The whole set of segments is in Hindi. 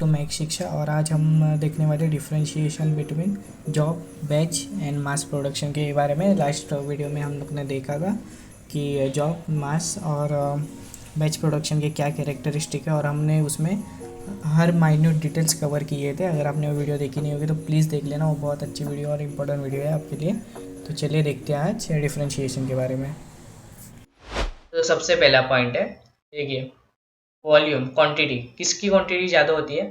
टू मैक शिक्षा। और आज हम देखने वाले differentiation between job, batch and mass production के बारे में। लास्ट वीडियो में हम लोग ने देखा था कि जॉब, मास और बैच प्रोडक्शन के क्या कैरेक्टरिस्टिक है, और हमने उसमें हर माइन्यूट डिटेल्स कवर किए थे। अगर आपने वो वीडियो देखी नहीं होगी तो प्लीज़ देख लेना, वो बहुत अच्छी वीडियो और इम्पोर्टेंट वीडियो है आपके लिए। तो चलिए देखते हैं आज डिफरेंशिएशन के बारे में। तो सबसे पहला पॉइंट है, देखिए, वॉल्यूम, क्वांटिटी। किसकी क्वांटिटी ज़्यादा होती है?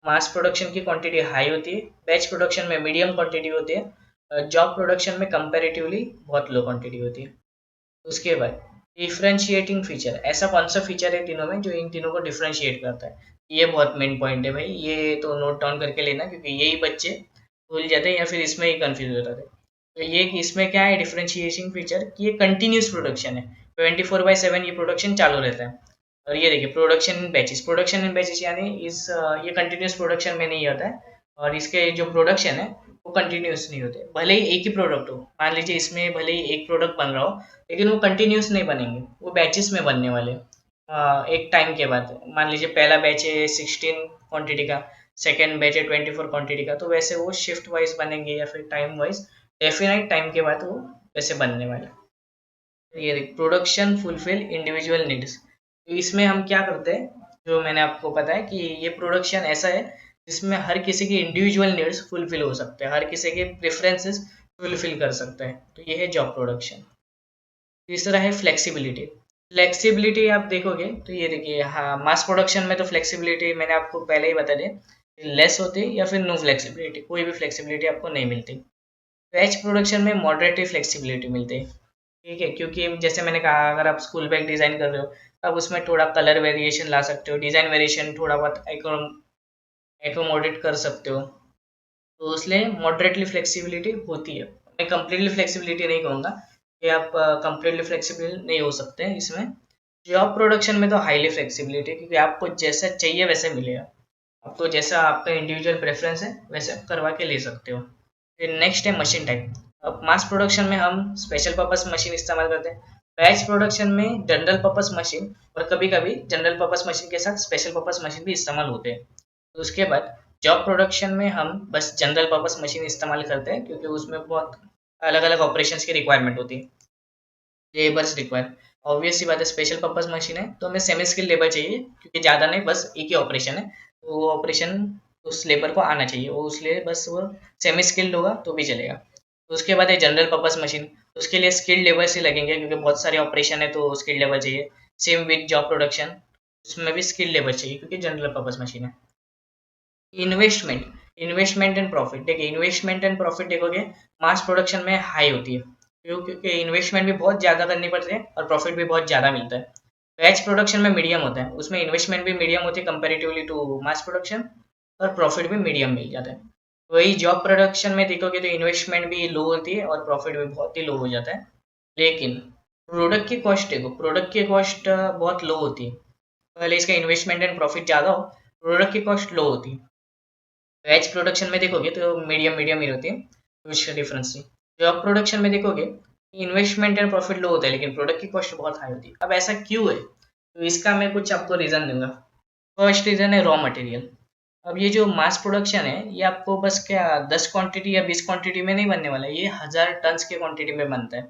मास प्रोडक्शन की क्वांटिटी हाई होती है, बैच प्रोडक्शन में मीडियम क्वांटिटी होती है, जॉब प्रोडक्शन में कंपैरेटिवली बहुत लो क्वांटिटी होती है। उसके बाद डिफरेंशिएटिंग फीचर, ऐसा कौन सा फीचर है तीनों में जो इन तीनों को डिफरेंशिएट करता है? ये बहुत मेन पॉइंट है भाई, ये तो नोट डाउन करके लेना, क्योंकि यही बच्चे भूल जाते हैं या फिर इसमें ही कंफ्यूज हो जाते हैं। तो ये कि इसमें क्या है डिफरेंशिएटिंग फीचर, कि ये कंटिन्यूस प्रोडक्शन है, 24/7 ये प्रोडक्शन चालू रहता है। और ये देखिए, प्रोडक्शन इन बैचेस यानी ये कंटिन्यूस प्रोडक्शन में नहीं होता है, और इसके जो प्रोडक्शन है वो कंटिन्यूस नहीं होते। भले ही एक ही प्रोडक्ट हो, मान लीजिए इसमें भले ही एक प्रोडक्ट बन रहा हो, लेकिन वो कंटिन्यूस नहीं बनेंगे, वो बैचेस में बनने वाले एक टाइम के बाद। मान लीजिए पहला बैच है 16 क्वांटिटी का, सेकेंड बैच है 24 क्वांटिटी का, तो वैसे वो शिफ्ट वाइज बनेंगे या फिर टाइम वाइज, डेफिनाइट टाइम के बाद वो वैसे बनने वाले। ये प्रोडक्शन फुलफिल इंडिविजुअल नीड्स। तो इसमें हम क्या करते हैं, जो मैंने आपको पता है कि ये प्रोडक्शन ऐसा है जिसमें हर किसी की इंडिविजुअल नीड्स फुलफिल हो सकते हैं, हर किसी के प्रेफरेंसेस फुलफिल कर सकते हैं। तो ये है जॉब प्रोडक्शन। तीसरा है फ्लेक्सिबिलिटी। फ्लेक्सिबिलिटी आप देखोगे तो ये देखिए, हाँ, मास प्रोडक्शन में तो फ्लेक्सिबिलिटी मैंने आपको पहले ही बता दिया, लेस होती है या फिर नो फ्लेक्सिबिलिटी, कोई भी फ्लेक्सिबिलिटी आपको नहीं मिलती। बैच प्रोडक्शन में मॉडरेट फ्लेक्सिबिलिटी मिलती है, ठीक है, क्योंकि जैसे मैंने कहा, अगर आप स्कूल बैग डिज़ाइन कर रहे हो, आप उसमें थोड़ा कलर वेरिएशन ला सकते हो, डिज़ाइन वेरिएशन थोड़ा बहुत एकोमोडेट कर सकते हो। तो इसलिए मॉडरेटली फ्लेक्सिबिलिटी होती है। मैं कंप्लीटली फ्लेक्सिबिलिटी नहीं कहूँगा कि आप कंप्लीटली फ्लेक्सिबल नहीं हो सकते हैं इसमें। जॉब प्रोडक्शन में तो हाईली फ्लेक्सिबिलिटी, क्योंकि आपको जैसा चाहिए वैसे मिलेगा, आपको जैसा आपका इंडिविजुअल प्रेफरेंस है वैसे आप करवा के ले सकते हो। फिर नेक्स्ट है मशीन टाइप। अब मास प्रोडक्शन में हम स्पेशल पर्पस मशीन इस्तेमाल करते हैं, बैच प्रोडक्शन में जनरल पर्पस मशीन, और कभी कभी जनरल पर्पस मशीन के साथ स्पेशल पर्पस मशीन भी इस्तेमाल होते हैं। तो उसके बाद जॉब प्रोडक्शन में हम बस जनरल पर्पस मशीन इस्तेमाल करते हैं, क्योंकि उसमें बहुत अलग अलग ऑपरेशंस की रिक्वायरमेंट होती है, लेबर्स रिक्वायर। ऑब्वियस सी बात है, स्पेशल पर्पस मशीन है तो हमें सेमी स्किल लेबर चाहिए, क्योंकि ज़्यादा नहीं, बस एक ही ऑपरेशन है, तो वो ऑपरेशन उस लेबर को आना चाहिए, वो उसलिए बस वो सेमी स्किल्ड होगा तो भी चलेगा। तो उसके बाद है जनरल पर्पस मशीन, उसके लिए स्किल्ड लेबर्स ही लगेंगे, क्योंकि बहुत सारे ऑपरेशन है तो स्किल्ड लेबर चाहिए। सेम विद जॉब प्रोडक्शन, उसमें भी स्किल्ड लेबर चाहिए क्योंकि जनरल पर्पस मशीन है। Investment, investment and profit. देखिए, इन्वेस्टमेंट एंड प्रॉफिट देखोगे, मास प्रोडक्शन में हाई होती है, क्योंकि इन्वेस्टमेंट भी बहुत ज़्यादा करनी पड़ती है और प्रॉफिट भी बहुत ज़्यादा मिलता है। बैच प्रोडक्शन में मीडियम होता है, उसमें इन्वेस्टमेंट भी मीडियम होती है कंपेरेटिवली टू मास प्रोडक्शन, और प्रॉफिट भी मीडियम मिल जाता है। वही जॉब प्रोडक्शन में देखोगे तो इन्वेस्टमेंट भी लो होती है और प्रॉफिट भी बहुत ही लो हो जाता है। लेकिन प्रोडक्ट की कॉस्ट देखो, प्रोडक्ट की कॉस्ट बहुत लो होती है। पहले इसका इन्वेस्टमेंट एंड प्रॉफिट ज़्यादा हो, प्रोडक्ट की कॉस्ट लो होती है। वेज प्रोडक्शन में देखोगे तो मीडियम मीडियम ही होती है, कुछ डिफरेंस नहीं। जॉब प्रोडक्शन में देखोगे, इन्वेस्टमेंट एंड प्रॉफिट लो होता है लेकिन प्रोडक्ट की कॉस्ट बहुत हाई होती है। अब ऐसा क्यों है? तो इसका मैं कुछ आपको रीज़न दूंगा। फर्स्ट रीज़न है रॉ मटेरियल। अब ये जो मास प्रोडक्शन है, ये आपको बस क्या 10 क्वांटिटी या 20 क्वांटिटी में नहीं बनने वाला है, ये 1000 टन्स के क्वांटिटी में बनता है।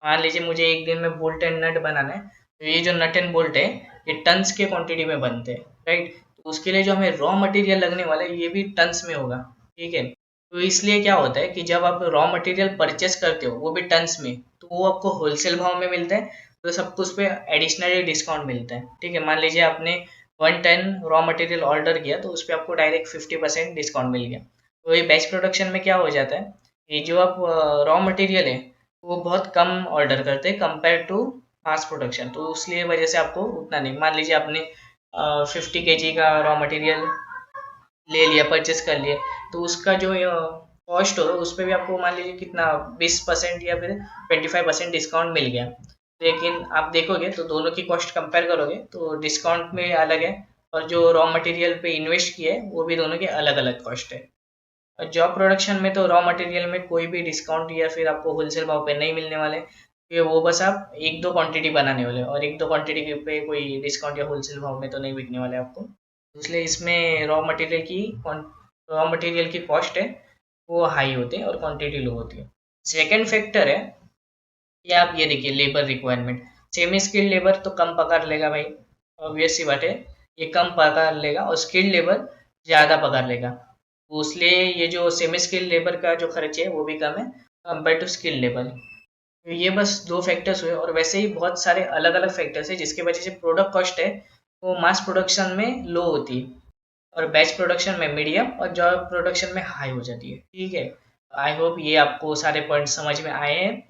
मान लीजिए मुझे एक दिन में बोल्ट एंड नट बनाना है, तो ये जो नट एंड बोल्ट है, ये टन्स के क्वांटिटी में बनते हैं, राइट। तो उसके लिए जो हमें रॉ मटेरियल लगने वाला है, ये भी टन्स में होगा, ठीक है। तो इसलिए क्या होता है कि जब आप रॉ मटेरियल परचेस करते हो, वो भी टन्स में, तो वो आपको होलसेल भाव में मिलता है, तो सबको उस पर एडिशनली डिस्काउंट मिलता है, ठीक है। मान लीजिए आपने 1 टन रॉ मटेरियल ऑर्डर किया, तो उस पर आपको डायरेक्ट 50% डिस्काउंट मिल गया। तो ये बैच प्रोडक्शन में क्या हो जाता है, ये जो आप रॉ मटेरियल है वो बहुत कम ऑर्डर करते हैं कंपेयर टू मास प्रोडक्शन, तो इसलिए वजह से आपको उतना नहीं। मान लीजिए आपने 50 kg का रॉ मटेरियल ले लिया, परचेस कर लिए, तो उसका जो कॉस्ट हो उस पर भी आपको मान लीजिए कितना 20% या फिर 25% डिस्काउंट मिल गया। लेकिन आप देखोगे तो दोनों की कॉस्ट कंपेयर करोगे तो डिस्काउंट में अलग है, और जो रॉ मटेरियल पे इन्वेस्ट किए है वो भी दोनों के अलग अलग कॉस्ट है। और जॉब प्रोडक्शन में तो रॉ मटेरियल में कोई भी डिस्काउंट या फिर आपको होलसेल भाव पे नहीं मिलने वाले, क्योंकि वो बस आप एक दो क्वांटिटी बनाने वाले, और एक दो क्वांटिटी पे कोई डिस्काउंट या होलसेल भाव में तो नहीं बिकने वाले आपको। इसलिए इसमें रॉ मटेरियल की कॉस्ट है वो हाई होती है और क्वांटिटी लो होती है। सेकेंड फैक्टर है कि आप ये देखिए labour requirement. Semi skilled labour तो कम पगार लेगा भाई, ऑब्वियस सी बात है, ये कम पगार लेगा और स्किल्ड लेबर ज़्यादा पगार लेगा। तो इसलिए ये जो सेमी स्किल्ड लेबर का जो खर्च है वो भी कम है कंपेयर टू स्किल्ड लेबर। तो ये बस दो फैक्टर्स हुए और वैसे ही बहुत सारे अलग अलग फैक्टर्स है जिसकी वजह से प्रोडक्ट कॉस्ट है वो मास प्रोडक्शन में लो होती है और बैच प्रोडक्शन में मीडियम और जॉब प्रोडक्शन में हाई हो जाती है। ठीक है, आई होप ये आपको सारे पॉइंट समझ में आए हैं।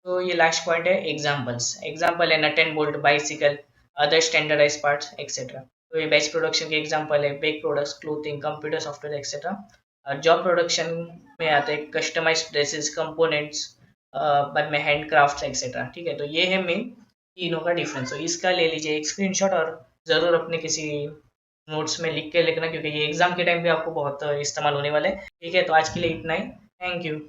तो ये लास्ट पॉइंट है एग्जाम्पल्स। एग्जाम्पल है nut and bolt, bicycle, other standardise parts etcetera. तो ये बैच प्रोडक्शन के एग्जाम्पल है bake products, clothing, computer software etcetera. और जॉब प्रोडक्शन में आते हैं कस्टमाइज ड्रेसेस, कंपोनेंट्स, बाद में हैंडक्राफ्ट एक्सेट्रा। ठीक है, तो ये है मेन तीनों का डिफरेंस। तो इसका ले लीजिए एक स्क्रीनशॉट और ज़रूर अपने किसी नोट्स में लिख के लिखना क्योंकि ये एग्जाम के टाइम पे आपको बहुत इस्तेमाल होने वाला है। ठीक है, तो आज के लिए इतना ही। Thank you.